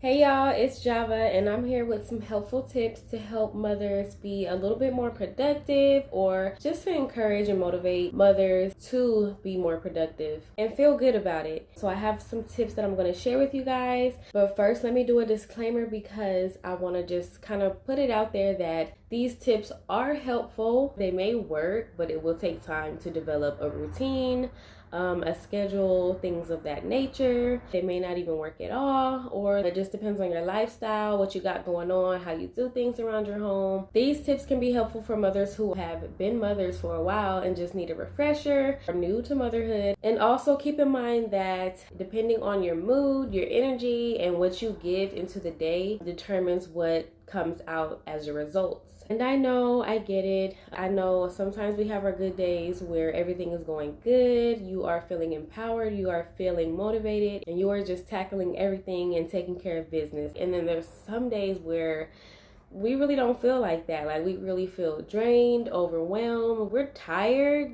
Hey y'all, it's Java, and I'm here with some helpful tips to help mothers be a little bit more productive, or just to encourage and motivate mothers to be more productive and feel good about it. So I have some tips that I'm going to share with you guys, but first let me do a disclaimer because I want to just kind of put it out there that these tips are helpful. They may work, but it will take time to develop a routine, a schedule, things of that nature. They may not even work at all, or it just depends on your lifestyle, what you got going on, how you do things around your home. These tips can be helpful for mothers who have been mothers for a while and just need a refresher, or new to motherhood. And also keep in mind that depending on your mood, your energy, and what you give into the day determines what comes out as your results. And I know, I get it. I know sometimes we have our good days where everything is going good. You are feeling empowered, you are feeling motivated, and you are just tackling everything and taking care of business. And then there's some days where we really don't feel like that. Like, we really feel drained, overwhelmed, we're tired,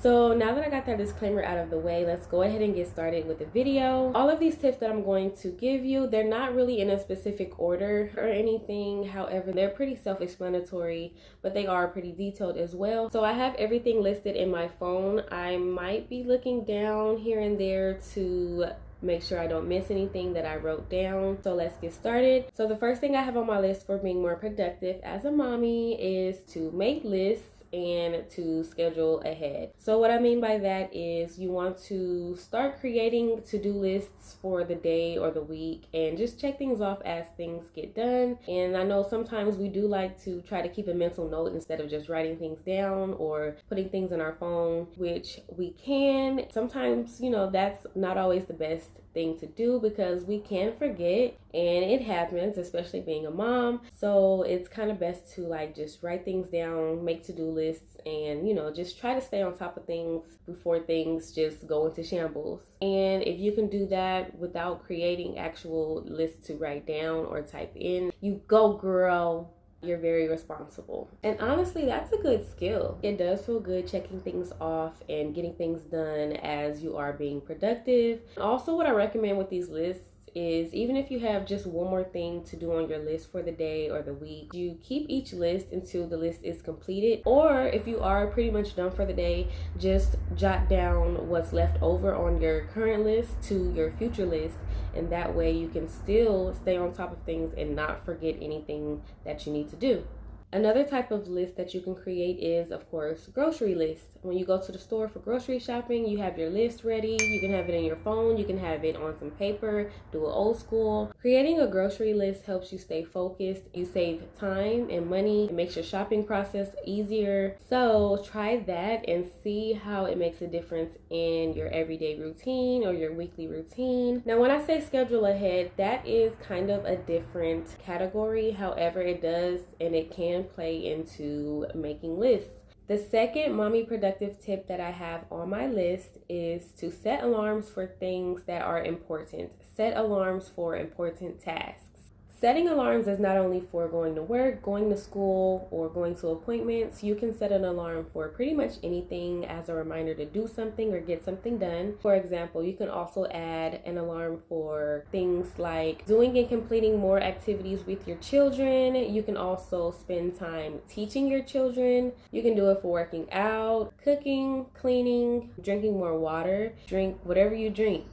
So now that I got that disclaimer out of the way, let's go ahead and get started with the video. All of these tips that I'm going to give you, they're not really in a specific order or anything. However, they're pretty self-explanatory, but they are pretty detailed as well. So I have everything listed in my phone. I might be looking down here and there to make sure I don't miss anything that I wrote down. So let's get started. So the first thing I have on my list for being more productive as a mommy is to make lists and to schedule ahead. So what I mean by that is you want to start creating to-do lists for the day or the week and just check things off as things get done. And I know sometimes we do like to try to keep a mental note instead of just writing things down or putting things in our phone, which we can. Sometimes, that's not always the best thing to do because we can forget, and it happens, especially being a mom. So it's kind of best to just write things down, make to-do lists, and just try to stay on top of things before things just go into shambles. And if you can do that without creating actual lists to write down or type in, you go, girl. You're very responsible. And honestly, that's a good skill. It does feel good checking things off and getting things done as you are being productive. Also, what I recommend with these lists is even if you have just one more thing to do on your list for the day or the week, you keep each list until the list is completed. Or if you are pretty much done for the day, just jot down what's left over on your current list to your future list, and that way you can still stay on top of things and not forget anything that you need to do. Another type of list that you can create is, of course, grocery lists. When you go to the store for grocery shopping, you have your list ready. You can have it in your phone. You can have it on some paper, do it old school. Creating a grocery list helps you stay focused. You save time and money. It makes your shopping process easier. So try that and see how it makes a difference in your everyday routine or your weekly routine. Now, when I say schedule ahead, that is kind of a different category. However, it does and it can play into making lists. The second mommy productive tip that I have on my list is to set alarms for things that are important. Set alarms for important tasks. Setting alarms is not only for going to work, going to school, or going to appointments. You can set an alarm for pretty much anything as a reminder to do something or get something done. For example, you can also add an alarm for things like doing and completing more activities with your children. You can also spend time teaching your children. You can do it for working out, cooking, cleaning, drinking more water. Drink whatever you drink,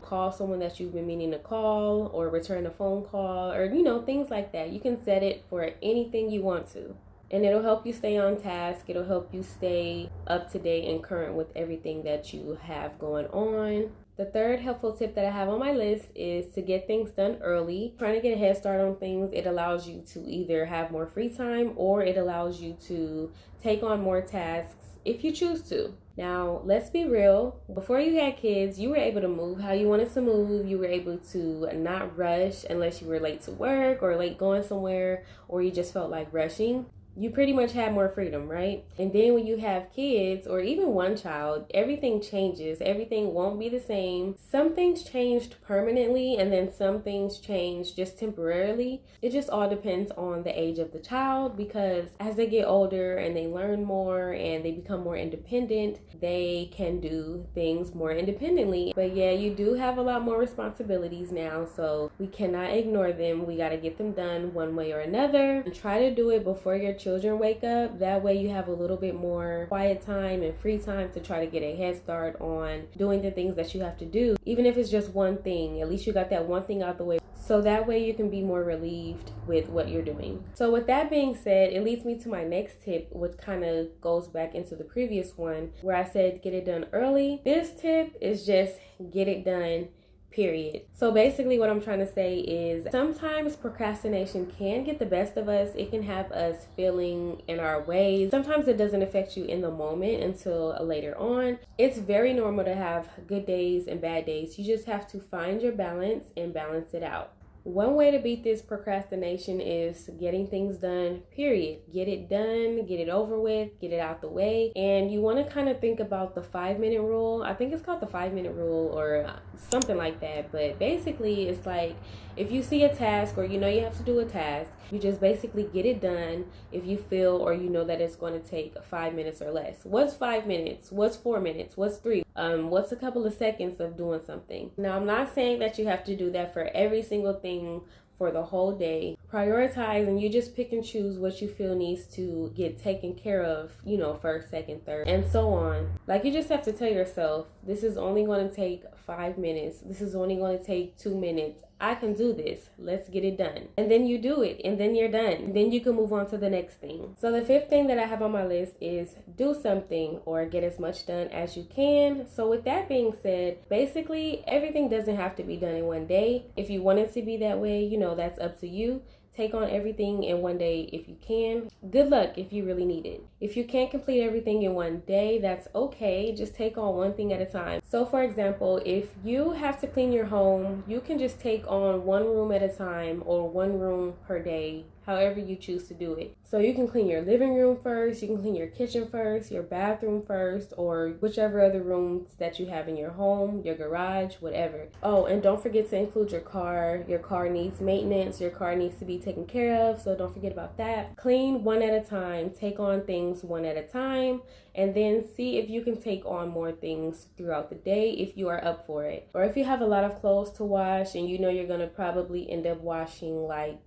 Call someone that you've been meaning to call, or return a phone call, or things like that. You can set it for anything you want to, and it'll help you stay on task. It'll help you stay up to date and current with everything that you have going on. The third helpful tip that I have on my list is to get things done early. Trying to get a head start on things, it allows you to either have more free time, or it allows you to take on more tasks if you choose to. Now, let's be real. Before you had kids, you were able to move how you wanted to move. You were able to not rush unless you were late to work or late going somewhere, or you just felt like rushing. you pretty much have more freedom, right? And then when you have kids or even one child, everything changes. Everything won't be the same. Some things changed permanently, and then some things change just temporarily. It just all depends on the age of the child, because as they get older and they learn more and they become more independent, they can do things more independently. But yeah, you do have a lot more responsibilities now, so we cannot ignore them. We got to get them done one way or another, and try to do it before your children wake up. That way you have a little bit more quiet time and free time to try to get a head start on doing the things that you have to do. Even if it's just one thing, at least you got that one thing out the way, so that way you can be more relieved with what you're doing. So with that being said, it leads me to my next tip, which kind of goes back into the previous one where I said get it done early. This tip is just get it done, period. So basically what I'm trying to say is sometimes procrastination can get the best of us. It can have us feeling in our ways. Sometimes it doesn't affect you in the moment until later on. It's very normal to have good days and bad days. You just have to find your balance and balance it out. One way to beat this procrastination is getting things done, period. Get it done, get it over with, get it out the way. And you want to kind of think about the 5-minute rule. I think it's called the 5-minute rule or something like that. But basically, it's like if you see a task or you know you have to do a task, you just basically get it done if you feel or you know that it's going to take 5 minutes or less. What's 5 minutes? What's 4 minutes? What's 3? What's a couple of seconds of doing something? Now, I'm not saying that you have to do that for every single thing for the whole day. Prioritize, and you just pick and choose what you feel needs to get taken care of, you know, first, second, third, and so on. Like, you just have to tell yourself, this is only going to take 5 minutes. This is only going to take 2 minutes. I can do this. Let's get it done. And then you do it, and then you're done. And then you can move on to the next thing. So the 5th thing that I have on my list is do something or get as much done as you can. So with that being said, basically everything doesn't have to be done in one day. If you want it to be that way, you know, that's up to you. Take on everything in one day if you can. Good luck if you really need it. If you can't complete everything in one day, that's okay. Just take on one thing at a time. So for example, if you have to clean your home, you can just take on one room at a time or one room per day, however you choose to do it. So you can clean your living room first, you can clean your kitchen first, your bathroom first, or whichever other rooms that you have in your home, your garage, whatever. Oh, and don't forget to include your car. Your car needs maintenance, your car needs to be taken care of, so don't forget about that. Clean one at a time, take on things one at a time, and then see if you can take on more things throughout the day if you are up for it. Or if you have a lot of clothes to wash and you know you're gonna probably end up washing like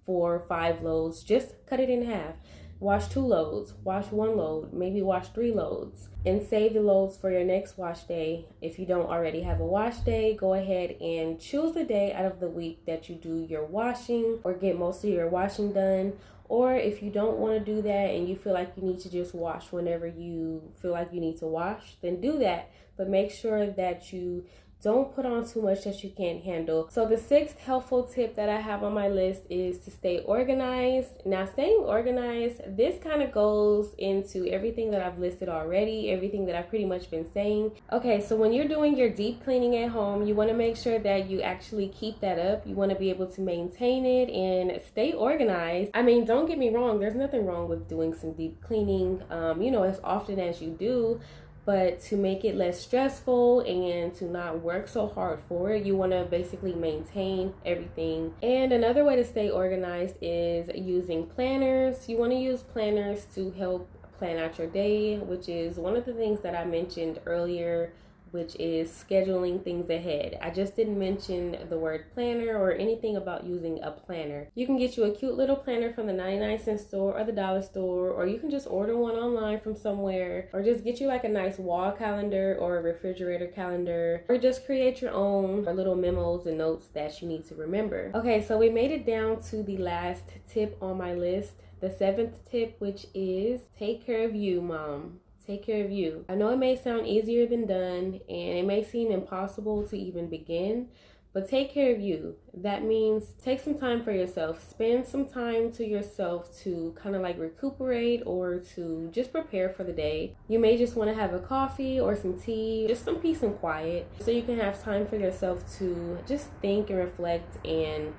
4 or 5 loads, just cut it in half. Wash 2 loads, wash 1 load, maybe wash 3 loads, and save the loads for your next wash day. If you don't already have a wash day, go ahead and choose a day out of the week that you do your washing or get most of your washing done. Or if you don't want to do that and you feel like you need to just wash whenever you feel like you need to wash, then do that. But make sure that you don't put on too much that you can't handle. So the 6th helpful tip that I have on my list is to stay organized. Now, staying organized, this kind of goes into everything that I've listed already, everything that I've pretty much been saying. Okay, so when you're doing your deep cleaning at home, you want to make sure that you actually keep that up. You want to be able to maintain it and stay organized. I mean, don't get me wrong, there's nothing wrong with doing some deep cleaning, you know, as often as you do. But to make it less stressful and to not work so hard for it, you want to basically maintain everything. And another way to stay organized is using planners. You want to use planners to help plan out your day, which is one of the things that I mentioned earlier, which is scheduling things ahead. I just didn't mention the word planner or anything about using a planner. You can get you a cute little planner from the 99-cent store or the dollar store, or you can just order one online from somewhere, or just get you like a nice wall calendar or a refrigerator calendar, or just create your own little memos and notes that you need to remember. Okay, so we made it down to the last tip on my list, the 7th tip, which is take care of you, mom. Take care of you. I know it may sound easier than done, and it may seem impossible to even begin, but take care of you. That means take some time for yourself. Spend some time to yourself to kind of like recuperate or to just prepare for the day. You may just want to have a coffee or some tea, just some peace and quiet, so you can have time for yourself to just think and reflect and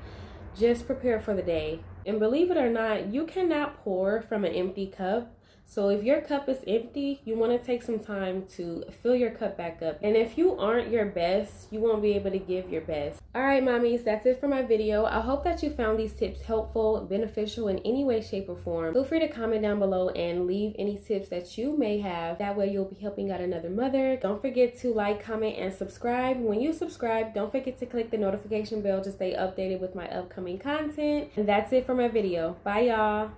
just prepare for the day. And believe it or not, you cannot pour from an empty cup. So if your cup is empty, you want to take some time to fill your cup back up. And if you aren't your best, you won't be able to give your best. All right, mommies, that's it for my video. I hope that you found these tips helpful, beneficial in any way, shape, or form. Feel free to comment down below and leave any tips that you may have. That way you'll be helping out another mother. Don't forget to like, comment, and subscribe. When you subscribe, don't forget to click the notification bell to stay updated with my upcoming content. And that's it for my video. Bye, y'all.